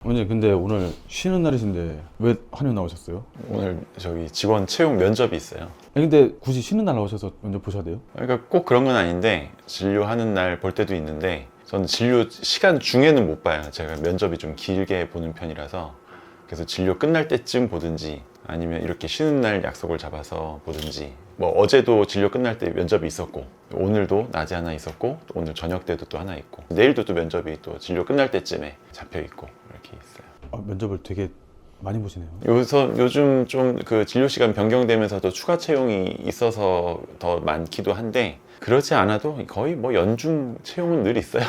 원장님 근데 오늘 쉬는 날이신데 왜 한의원 나오셨어요? 오늘 저기 직원 채용 면접이 있어요. 아니 근데 굳이 쉬는 날 나오셔서 면접 보셔야 돼요? 그러니까 꼭 그런 건 아닌데 진료하는 날 볼 때도 있는데 저는 진료 시간 중에는 못 봐요. 제가 면접이 좀 길게 보는 편이라서. 그래서 진료 끝날 때쯤 보든지 아니면 이렇게 쉬는 날 약속을 잡아서 보든지, 뭐 어제도 진료 끝날 때 면접이 있었고 오늘도 낮에 하나 있었고 또 오늘 저녁 때도 또 하나 있고 내일도 또 면접이 또 진료 끝날 때쯤에 잡혀 있고 이렇게 있어요. 면접을 되게 많이 보시네요. 요즘 좀 그 진료 시간 변경되면서도 추가 채용이 있어서 더 많기도 한데 그렇지 않아도 거의 뭐 연중 채용은 늘 있어요.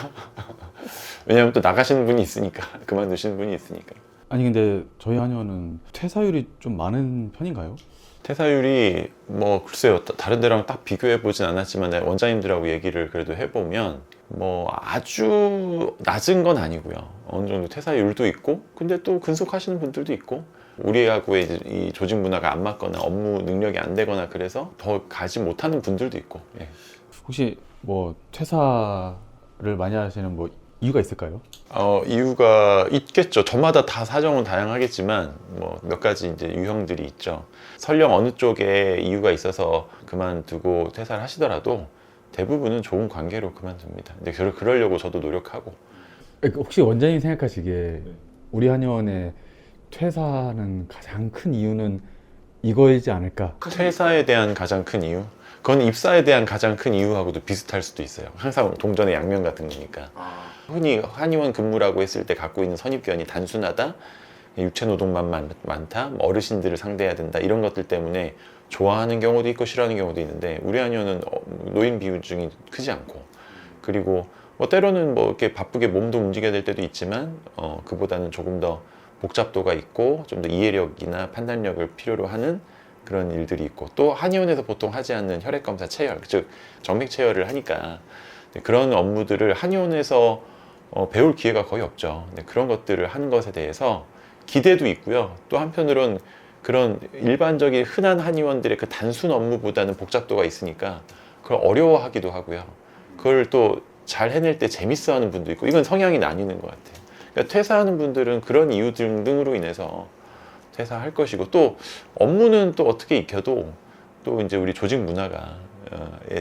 왜냐하면 또 나가시는 분이 있으니까, 그만두시는 분이 있으니까. 아니 근데 저희 한의원은 퇴사율이 좀 많은 편인가요? 퇴사율이 뭐 글쎄요, 다른 데랑 딱 비교해 보진 않았지만 내가 원장님들하고 얘기를 그래도 해보면 뭐 아주 낮은 건 아니고요. 어느 정도 퇴사율도 있고 근데 또 근속하시는 분들도 있고 우리하고의 이제 이 조직 문화가 안 맞거나 업무 능력이 안 되거나 그래서 더 가지 못하는 분들도 있고. 예. 혹시 뭐 퇴사를 많이 하시는 뭐 이유가 있을까요? 이유가 있겠죠. 저마다 다 사정은 다양하겠지만 뭐 몇 가지 이제 유형들이 있죠. 설령 어느 쪽에 이유가 있어서 그만두고 퇴사를 하시더라도 대부분은 좋은 관계로 그만둡니다. 근데 그러려고 저도 노력하고. 혹시 원장님 생각하시기에 우리 한의원의 퇴사는 가장 큰 이유는 이거이지 않을까? 퇴사에 대한 가장 큰 이유? 그건 입사에 대한 가장 큰 이유하고도 비슷할 수도 있어요. 항상 동전의 양면 같은 거니까. 흔히 한의원 근무라고 했을 때 갖고 있는 선입견이 단순하다, 육체노동만 많다, 어르신들을 상대해야 된다, 이런 것들 때문에 좋아하는 경우도 있고 싫어하는 경우도 있는데 우리 한의원은 노인 비중이 크지 않고, 그리고 뭐 때로는 뭐 이렇게 바쁘게 몸도 움직여야 될 때도 있지만 그보다는 조금 더 복잡도가 있고 좀 더 이해력이나 판단력을 필요로 하는 그런 일들이 있고, 또 한의원에서 보통 하지 않는 혈액검사 체열, 즉 정맥 체열을 하니까 그런 업무들을 한의원에서 배울 기회가 거의 없죠. 그런 것들을 하는 것에 대해서 기대도 있고요. 또 한편으론 그런 일반적인 흔한 한의원들의 그 단순 업무보다는 복잡도가 있으니까 그걸 어려워하기도 하고요. 그걸 또 잘 해낼 때 재밌어하는 분도 있고, 이건 성향이 나뉘는 것 같아요. 그러니까 퇴사하는 분들은 그런 이유 등으로 인해서 퇴사할 것이고, 또 업무는 또 어떻게 익혀도 또 이제 우리 조직 문화가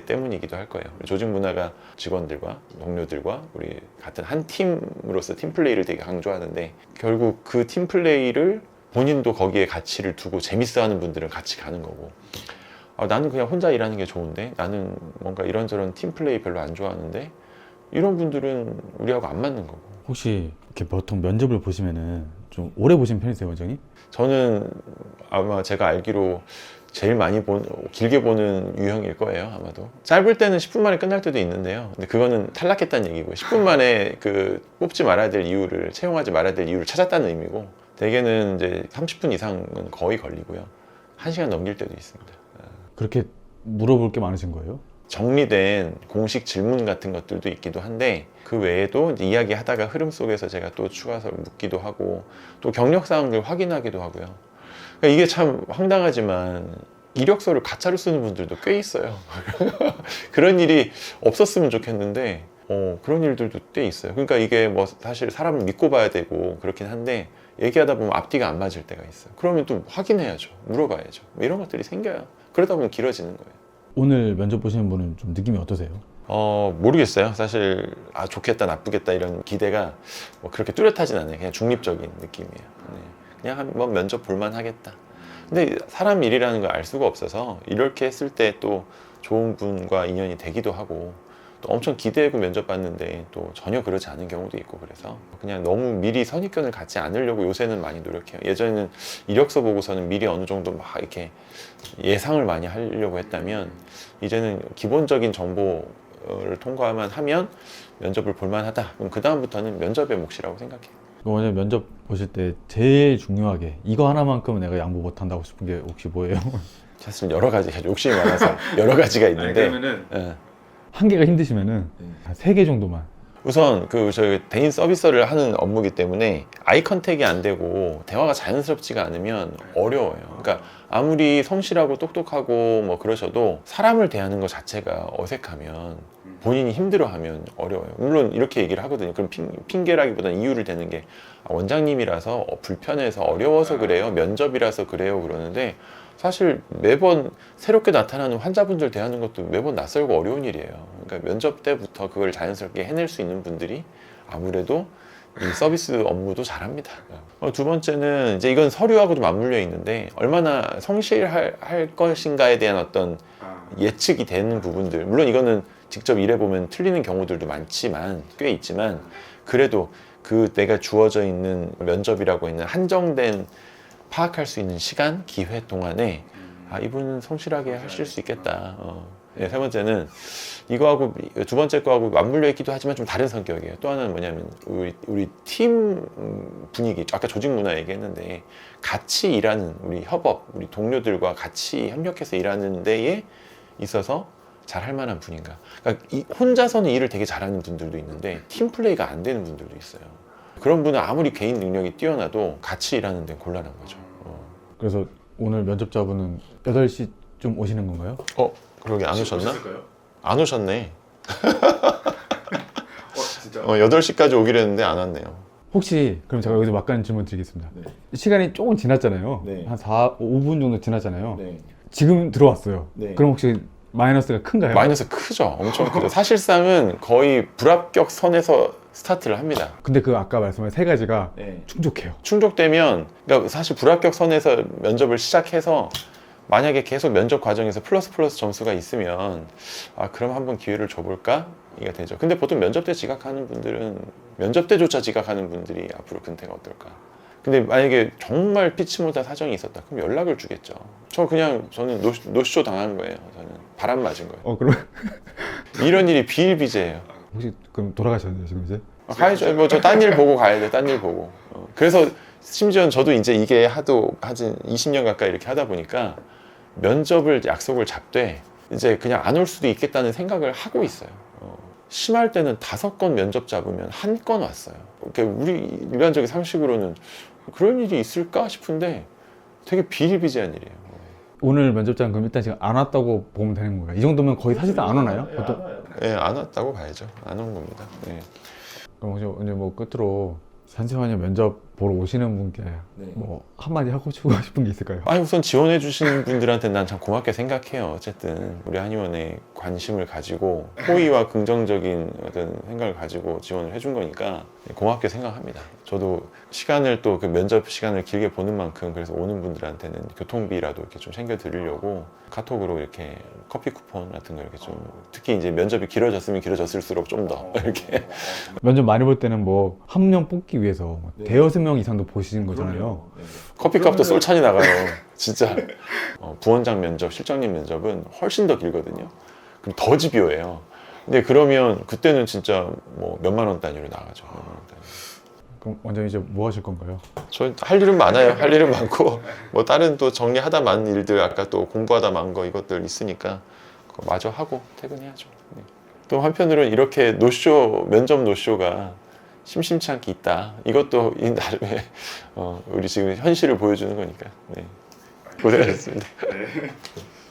때문이기도 할 거예요. 조직 문화가 직원들과 동료들과 우리 같은 한 팀으로서 팀 플레이를 되게 강조하는데, 결국 그 팀 플레이를 본인도 거기에 가치를 두고 재밌어하는 분들은 같이 가는 거고, 나는 그냥 혼자 일하는 게 좋은데, 나는 뭔가 이런저런 팀 플레이 별로 안 좋아하는데, 이런 분들은 우리하고 안 맞는 거고. 혹시 이렇게 보통 면접을 보시면은 좀 오래 보신 편이세요, 원장님? 저는 아마 제가 알기로 제일 많이 길게 보는 유형일 거예요, 아마도. 짧을 때는 10분 만에 끝날 때도 있는데요. 근데 그거는 탈락했다는 얘기고요. 10분 만에 그 뽑지 말아야 될 이유를, 채용하지 말아야 될 이유를 찾았다는 의미고, 대개는 이제 30분 이상은 거의 걸리고요. 1시간 넘길 때도 있습니다. 그렇게 물어볼 게 많으신 거예요? 정리된 공식 질문 같은 것들도 있기도 한데, 그 외에도 이제 이야기하다가 흐름 속에서 제가 또 추가서 묻기도 하고, 또 경력사항들 확인하기도 하고요. 그러니까 이게 참 황당하지만 이력서를 가짜로 쓰는 분들도 꽤 있어요. 그런 일이 없었으면 좋겠는데 그런 일들도 꽤 있어요. 그러니까 이게 뭐 사실 사람을 믿고 봐야 되고 그렇긴 한데, 얘기하다 보면 앞뒤가 안 맞을 때가 있어요. 그러면 또 확인해야죠. 물어봐야죠. 뭐 이런 것들이 생겨요. 그러다 보면 길어지는 거예요. 오늘 면접 보시는 분은 좀 느낌이 어떠세요? 모르겠어요. 사실 좋겠다 나쁘겠다 이런 기대가 뭐 그렇게 뚜렷하진 않아요. 그냥 중립적인 느낌이에요. 네. 그냥 한번 면접 볼만 하겠다. 근데 사람 일이라는 걸 알 수가 없어서 이렇게 했을 때 또 좋은 분과 인연이 되기도 하고, 또 엄청 기대하고 면접 봤는데 또 전혀 그러지 않은 경우도 있고, 그래서 그냥 너무 미리 선입견을 갖지 않으려고 요새는 많이 노력해요. 예전에는 이력서 보고서는 미리 어느 정도 막 이렇게 예상을 많이 하려고 했다면, 이제는 기본적인 정보를 통과만 하면 면접을 볼만하다. 그럼 그 다음부터는 면접의 몫이라고 생각해요. 원장님 면접 보실 때 제일 중요하게 이거 하나만큼은 내가 양보 못 한다고 싶은 게 혹시 뭐예요? 사실 여러 가지, 욕심이 많아서 여러 가지가 있는데, 한 개가 힘드시면은 3개 정도만. 우선 저희 대인 서비스를 하는 업무이기 때문에 아이 컨택이 안 되고 대화가 자연스럽지가 않으면 어려워요. 그러니까 아무리 성실하고 똑똑하고 뭐 그러셔도 사람을 대하는 것 자체가 어색하면 본인이 힘들어하면 어려워요. 물론 이렇게 얘기를 하거든요. 그럼 핑계라기보다는 이유를 대는 게 원장님이라서 불편해서 어려워서 그래요. 면접이라서 그래요. 그러는데 사실 매번 새롭게 나타나는 환자분들 대하는 것도 매번 낯설고 어려운 일이에요. 그러니까 면접 때부터 그걸 자연스럽게 해낼 수 있는 분들이 아무래도 이 서비스 업무도 잘합니다. 두 번째는 이제 이건 서류하고도 맞물려 있는데 얼마나 성실할 것인가에 대한 어떤 예측이 되는 부분들. 물론 이거는 직접 일해보면 틀리는 경우들도 많지만 꽤 있지만 그래도 그 내가 주어져 있는 면접이라고 있는 한정된 파악할 수 있는 시간, 기회 동안에 이분은 성실하게 하실 수 있겠다. 네, 세 번째는 이거하고 두 번째 거하고 맞물려 있기도 하지만 좀 다른 성격이에요. 또 하나는 뭐냐면 우리 팀 분위기, 아까 조직 문화 얘기했는데 같이 일하는 우리 협업, 우리 동료들과 같이 협력해서 일하는 데에 있어서 잘할 만한 분인가. 그러니까 혼자서는 일을 되게 잘하는 분들도 있는데 팀 플레이가 안 되는 분들도 있어요. 그런 분은 아무리 개인 능력이 뛰어나도 같이 일하는 데는 곤란한 거죠. 그래서 오늘 면접자분은 8시쯤 오시는 건가요? 그러게 안 오셨나? 오셨을까요? 안 오셨네. 진짜? 8시까지 오기로 했는데 안 왔네요. 혹시 그럼 제가 여기서 막간 질문 드리겠습니다. 네. 시간이 조금 지났잖아요. 네. 한 5분 정도 지났잖아요. 네. 지금 들어왔어요. 네. 그럼 혹시 마이너스가 큰가요? 마이너스 크죠. 엄청 크죠. 사실상은 거의 불합격 선에서 스타트를 합니다. 근데 그 아까 말씀하신 세 가지가 네. 충족해요. 충족되면, 그러니까 사실 불합격 선에서 면접을 시작해서 만약에 계속 면접 과정에서 플러스 점수가 있으면 그럼 한번 기회를 줘볼까? 이게 되죠. 근데 보통 면접 때 지각하는 분들은 면접 때조차 지각하는 분들이 앞으로 근태가 어떨까? 근데 만약에 정말 피치 못할 사정이 있었다 그럼 연락을 주겠죠. 저는 노쇼 당한 거예요. 저는 바람 맞은 거예요. 그럼 이런 일이 비일비재해요. 혹시 그럼 돌아가셨나요 지금 이제? 가야죠. 뭐 저 딴 일 보고 가야 돼. 딴 일 보고. 그래서 심지어 저도 이제 이게 한 20년 가까이 이렇게 하다 보니까 면접을 약속을 잡되 이제 그냥 안 올 수도 있겠다는 생각을 하고 있어요. 심할 때는 5건 면접 잡으면 1건 왔어요. 그러니까 우리 일반적인 상식으로는 그런 일이 있을까 싶은데 되게 비일비재한 일이에요. 오늘 면접장 그럼 일단 지금 안 왔다고 보면 되는 건가요? 이 정도면 거의 사실상 안 오나요? 네, 보통? 안 와요. 네, 안 왔다고 봐야죠. 안 온 겁니다. 네. 그럼 혹시 오늘 뭐 끝으로 산생활 면접 보러 오시는 분께 네. 뭐 한마디 하고 싶은 게 있을까요? 우선 지원해 주시는 분들한테 난 참 고맙게 생각해요. 어쨌든 우리 한의원에 관심을 가지고 호의와 긍정적인 어떤 생각을 가지고 지원을 해준 거니까 고맙게 생각합니다. 저도 시간을 또 그 면접 시간을 길게 보는 만큼 그래서 오는 분들한테는 교통비라도 이렇게 좀 챙겨 드리려고 카톡으로 이렇게 커피 쿠폰 같은 거 이렇게 좀 특히 이제 면접이 길어졌으면 길어졌을수록 좀 더 이렇게 면접 많이 볼 때는 뭐 한 명 뽑기 위해서 뭐 네. 대여섯 명 이상도 보시는 거잖아요. 그럼요. 네. 커피값도 쏠찬이 나가요. 진짜 부원장 면접, 실장님 면접은 훨씬 더 길거든요. 그럼 더 집요해요. 근데 그러면 그때는 진짜 뭐 몇만 원 단위로 나가죠. 몇만 원 단위. 그럼 원장님 이제 뭐 하실 건가요? 저 할 일은 많아요. 할 일은 많고 뭐 다른 또 정리하다 많은 일들 아까 또 공부하다 만 거 이것들 있으니까 그거 마저 하고 퇴근해야죠. 네. 또 한편으로는 이렇게 면접 노쇼가 심심치 않게 있다. 이것도 이 나름의 우리 지금 현실을 보여주는 거니까. 네. 고생하셨습니다. 네.